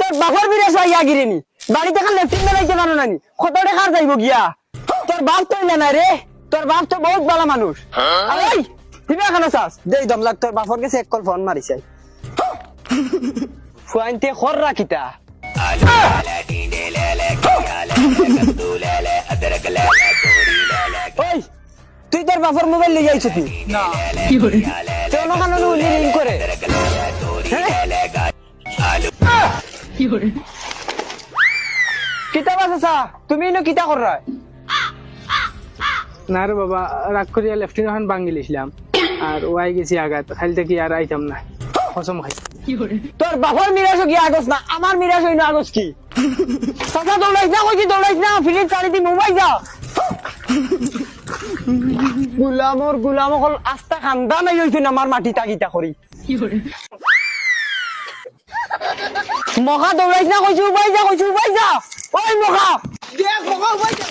তোর বাপর বিরাস হইয়া গিরেনি বাড়িতে খান লেফটিন বেলাইতে মানো নানি কত টাকা যাইব গিয়া তোর বাপ তো না রে তোর বাপ তো বহুত ভালো মানুষ এই তুমি এখন আসাস দেই দম লাগ তোর বাপর কাছে এক কল ফোন মারিছে ফুয়াইতে খর রাখিতা ওই তুই তোর বাপর মোবাইল লিয়ে যাইছ তুই না কি করে কেন কেন রিং করে কি করে কিতা বাসা তুমি নো কিতা কর রা না রে বাবা রাগ করিয়া লেফটিন এখন ভাঙি লিছিলাম আর ওয়াই গেছি আঘাত খালি থেকে আর আইতাম না কসম খাইছি কি করে তোর বাপর মিরাজ কি আগস না আমার মিরাজ হইনা আগস কি সাদা দৌড়াইছ না কই কি দৌড়াইছ না ফিলিপ চালি দি মোবাইল যা গুলাম হল আস্তা খান্দা নাই হইছ না আমার মাটি তাগিতা করি কি করে মখা দৌড়াইছ না কইছু উবাই যা ওই মখা দেখ মখা উবাই যা